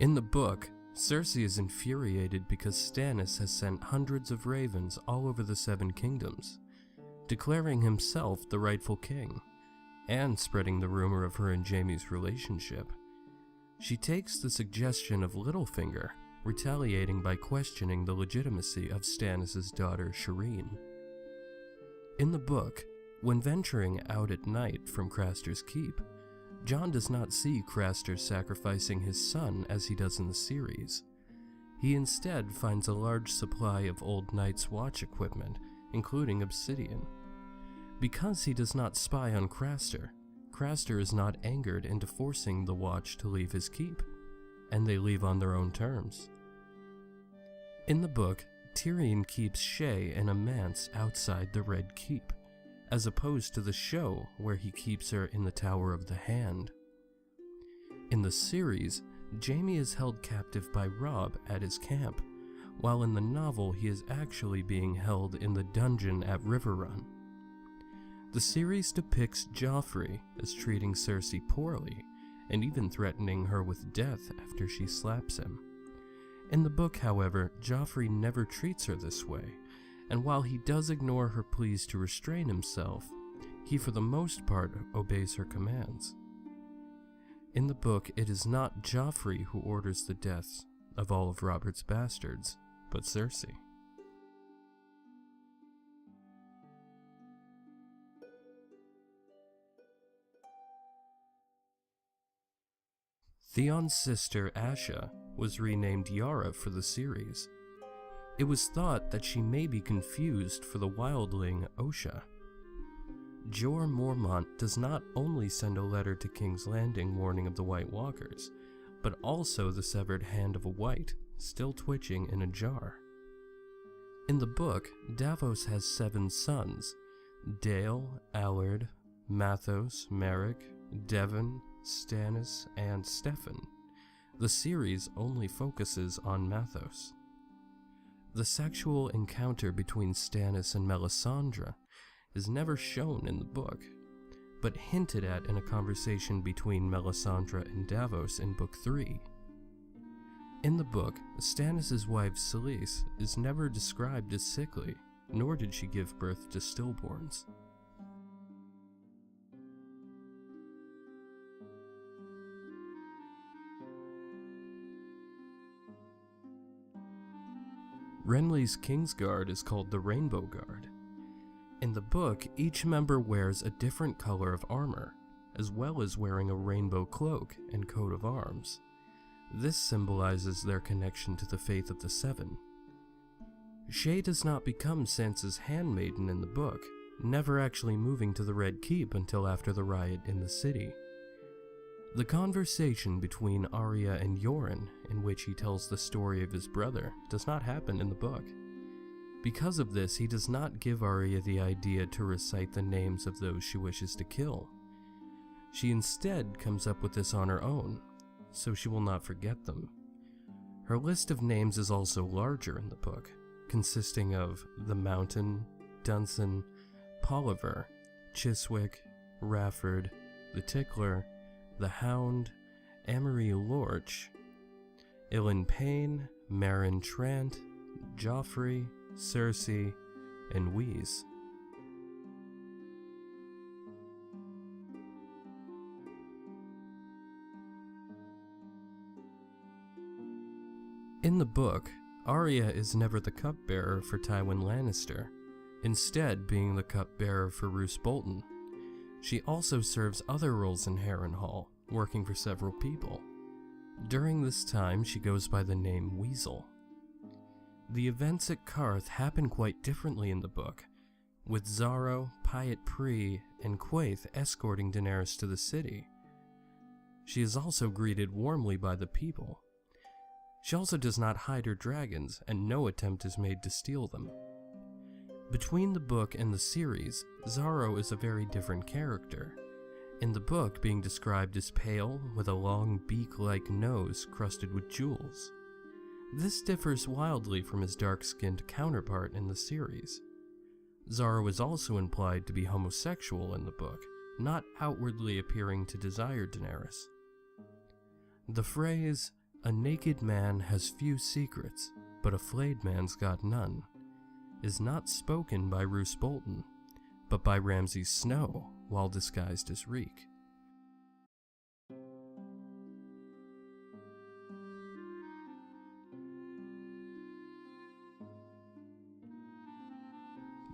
In the book, Cersei is infuriated because Stannis has sent hundreds of ravens all over the Seven Kingdoms, declaring himself the rightful king, and spreading the rumor of her and Jaime's relationship. She takes the suggestion of Littlefinger, retaliating by questioning the legitimacy of Stannis' daughter Shireen. In the book, when venturing out at night from Craster's Keep, Jon does not see Craster sacrificing his son as he does in the series. He instead finds a large supply of old Night's Watch equipment, including obsidian. Because he does not spy on Craster, Craster is not angered into forcing the Watch to leave his keep, and they leave on their own terms. In the book, Tyrion keeps Shae in a manse outside the Red Keep, as opposed to the show where he keeps her in the Tower of the Hand. In the series, Jaime is held captive by Robb at his camp, while in the novel he is actually being held in the dungeon at Riverrun. The series depicts Joffrey as treating Cersei poorly, and even threatening her with death after she slaps him. In the book, however, Joffrey never treats her this way, and while he does ignore her pleas to restrain himself, he for the most part obeys her commands. In the book, it is not Joffrey who orders the deaths of all of Robert's bastards, but Cersei. Theon's sister Asha was renamed Yara for the series. It was thought that she may be confused for the wildling Osha. Jorah Mormont does not only send a letter to King's Landing warning of the White Walkers, but also the severed hand of a white, still twitching in a jar. In the book, Davos has 7 sons: Dale, Allard, Mathos, Merrick, Devon, Stannis, and Steffan. The series only focuses on Mathos. The sexual encounter between Stannis and Melisandre is never shown in the book, but hinted at in a conversation between Melisandre and Davos in Book 3. In the book, Stannis' wife Selyse is never described as sickly, nor did she give birth to stillborns. Renly's Kingsguard is called the Rainbow Guard. In the book, each member wears a different color of armor, as well as wearing a rainbow cloak and coat of arms. This symbolizes their connection to the faith of the Seven. Shae does not become Sansa's handmaiden in the book, never actually moving to the Red Keep until after the riot in the city. The conversation between Arya and Yoren, in which he tells the story of his brother, does not happen in the book. Because of this, he does not give Arya the idea to recite the names of those she wishes to kill. She instead comes up with this on her own, so she will not forget them. Her list of names is also larger in the book, consisting of the Mountain, Dunsen, Polliver, Chiswick, Rafford, the Tickler, the Hound, Amory Lorch, Ilyn Payne, Meryn Trant, Joffrey, Cersei, and Wheeze. In the book, Arya is never the cupbearer for Tywin Lannister, instead being the cupbearer for Roose Bolton. She also serves other roles in Harrenhal, working for several people. During this time, she goes by the name Weasel. The events at Qarth happen quite differently in the book, with Xaro, Pyat Pree, and Quaithe escorting Daenerys to the city. She is also greeted warmly by the people. She also does not hide her dragons, and no attempt is made to steal them. Between the book and the series, Xaro is a very different character. In the book, being described as pale, with a long beak-like nose crusted with jewels. This differs wildly from his dark-skinned counterpart in the series. Xaro is also implied to be homosexual in the book, not outwardly appearing to desire Daenerys. The phrase, "A naked man has few secrets, but a flayed man's got none," is not spoken by Roose Bolton, but by Ramsay Snow while disguised as Reek.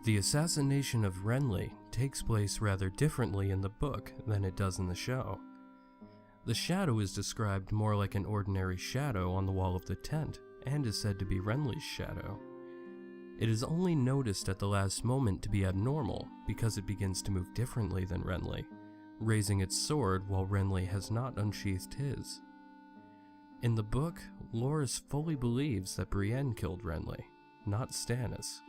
The assassination of Renly takes place rather differently in the book than it does in the show. The shadow is described more like an ordinary shadow on the wall of the tent, and is said to be Renly's shadow. It is only noticed at the last moment to be abnormal because it begins to move differently than Renly, raising its sword while Renly has not unsheathed his. In the book, Loras fully believes that Brienne killed Renly, not Stannis.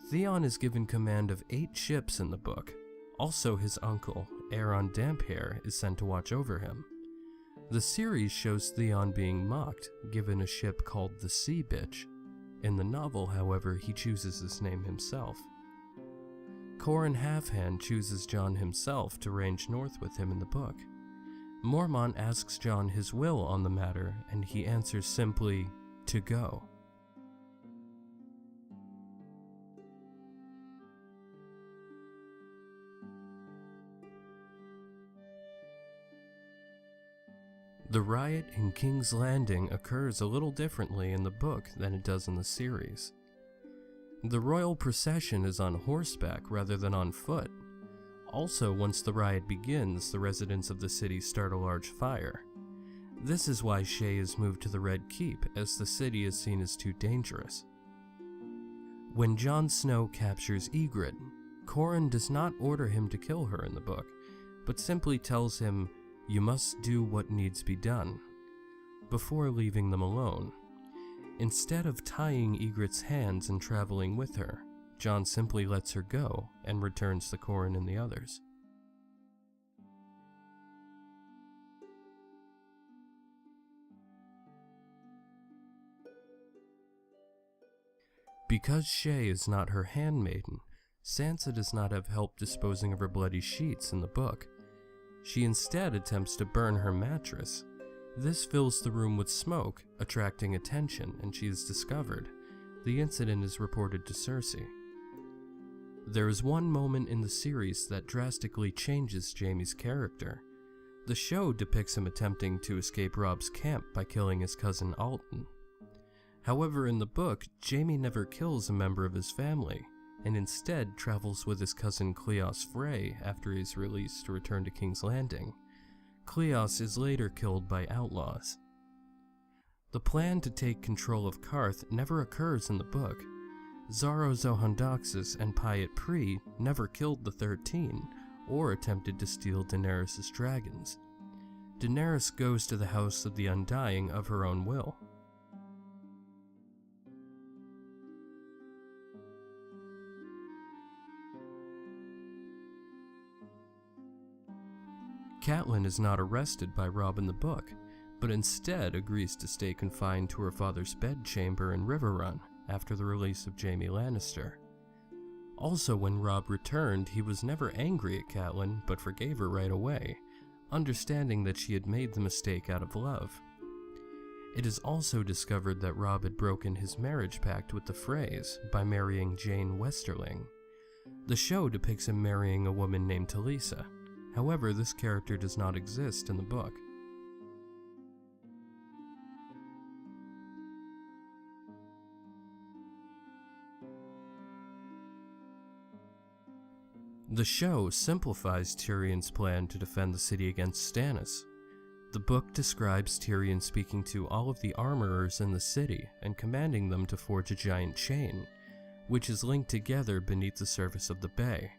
Theon is given command of 8 ships in the book. Also, his uncle, Aeron Damphair, is sent to watch over him. The series shows Theon being mocked, given a ship called the Sea Bitch. In the novel, however, he chooses this name himself. Qhorin Halfhand chooses Jon himself to range north with him in the book. Mormont asks Jon his will on the matter, and he answers simply, "to go." The riot in King's Landing occurs a little differently in the book than it does in the series. The royal procession is on horseback rather than on foot. Also, once the riot begins, the residents of the city start a large fire. This is why Shae is moved to the Red Keep, as the city is seen as too dangerous. When Jon Snow captures Ygritte, Qhorin does not order him to kill her in the book, but simply tells him, "You must do what needs be done," before leaving them alone. Instead of tying Ygritte's hands and traveling with her, Jon simply lets her go and returns to Qhorin and the others. Because Shae is not her handmaiden, Sansa does not have help disposing of her bloody sheets in the book. She instead attempts to burn her mattress. This fills the room with smoke, attracting attention, and she is discovered. The incident is reported to Cersei. There is one moment in the series that drastically changes Jaime's character. The show depicts him attempting to escape Robb's camp by killing his cousin Alton. However, in the book, Jaime never kills a member of his family, and instead travels with his cousin Cleos Frey after he is released to return to King's Landing. Cleos is later killed by outlaws. The plan to take control of Qarth never occurs in the book. Xaro Xhoandaxus and Pyat Pree never killed the 13, or attempted to steal Daenerys' dragons. Daenerys goes to the House of the Undying of her own will. Catelyn is not arrested by Robb in the book, but instead agrees to stay confined to her father's bedchamber in Riverrun after the release of Jaime Lannister. Also, when Robb returned, he was never angry at Catelyn, but forgave her right away, understanding that she had made the mistake out of love. It is also discovered that Robb had broken his marriage pact with the Freys by marrying Jane Westerling. The show depicts him marrying a woman named Talisa. However, this character does not exist in the book. The show simplifies Tyrion's plan to defend the city against Stannis. The book describes Tyrion speaking to all of the armorers in the city and commanding them to forge a giant chain, which is linked together beneath the surface of the bay.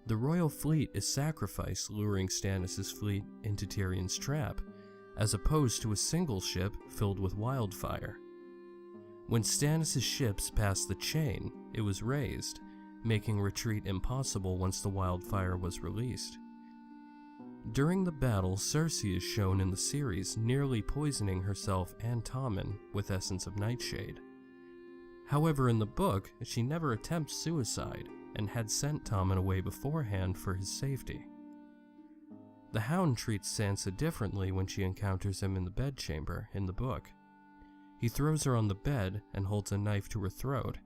The royal fleet is sacrificed, luring Stannis' fleet into Tyrion's trap, as opposed to a single ship filled with wildfire. When Stannis' ships passed the chain, it was raised, making retreat impossible once the wildfire was released. During the battle, Cersei is shown in the series nearly poisoning herself and Tommen with essence of nightshade. However, in the book, she never attempts suicide, and had sent Tommen away beforehand for his safety. The Hound treats Sansa differently when she encounters him in the bedchamber in the book. He throws her on the bed and holds a knife to her throat,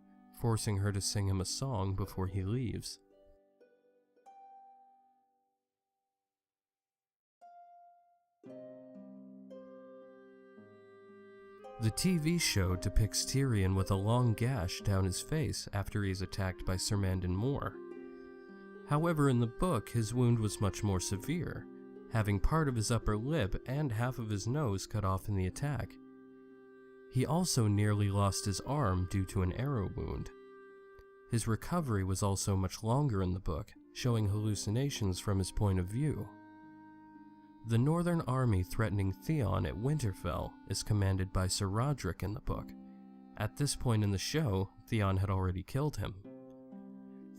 forcing her to sing him a song before he leaves. The TV show depicts Tyrion with a long gash down his face after he is attacked by Sir Mandon Moore. However, in the book, his wound was much more severe, having part of his upper lip and half of his nose cut off in the attack. He also nearly lost his arm due to an arrow wound. His recovery was also much longer in the book, showing hallucinations from his point of view. The Northern Army threatening Theon at Winterfell is commanded by Sir Roderick in the book. At this point in the show, Theon had already killed him.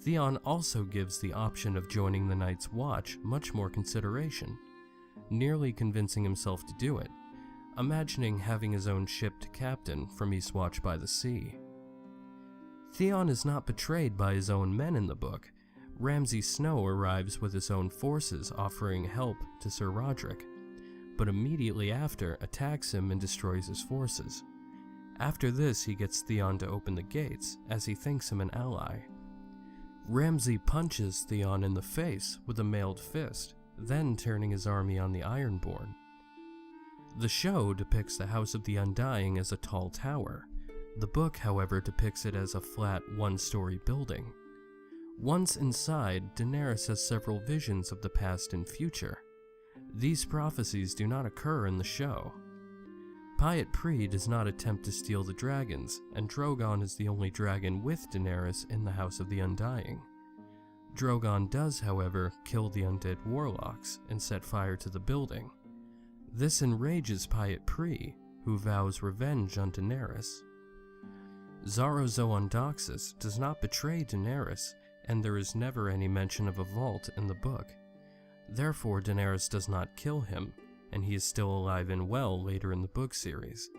Theon also gives the option of joining the Night's Watch much more consideration, nearly convincing himself to do it, imagining having his own ship to captain from Eastwatch by the Sea. Theon is not betrayed by his own men in the book. Ramsay Snow arrives with his own forces offering help to Sir Roderick, but immediately after attacks him and destroys his forces. After this, he gets Theon to open the gates, as he thinks him an ally. Ramsay punches Theon in the face with a mailed fist, then turning his army on the Ironborn. The show depicts the House of the Undying as a tall tower. The book, however, depicts it as a flat, one-story building. Once inside, Daenerys has several visions of the past and future. These prophecies do not occur in the show. Pyat Pree does not attempt to steal the dragons, and Drogon is the only dragon with Daenerys in the House of the Undying. Drogon does, however, kill the undead warlocks and set fire to the building. This enrages Pyat Pree, who vows revenge on Daenerys. Xaro Zoandoxus does not betray Daenerys, and there is never any mention of a vault in the book. Therefore, Daenerys does not kill him, and he is still alive and well later in the book series.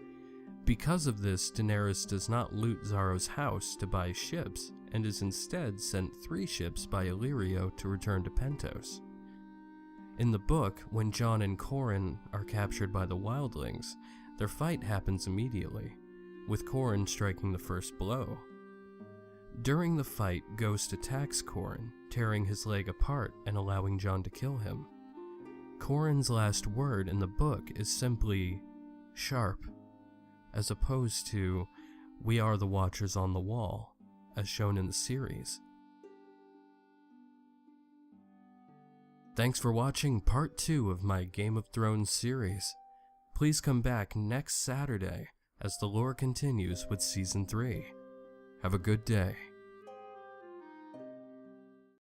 Because of this, Daenerys does not loot Xaro's house to buy ships, and is instead sent 3 ships by Illyrio to return to Pentos. In the book, when Jon and Qhorin are captured by the wildlings, their fight happens immediately, with Qhorin striking the first blow. During the fight, Ghost attacks Qhorin, tearing his leg apart and allowing Jon to kill him. Qhorin's last word in the book is simply, "sharp," as opposed to, "we are the Watchers on the Wall," as shown in the series. Thanks for watching part 2 of my Game of Thrones series. Please come back next Saturday as the lore continues with Season 3. Have a good day.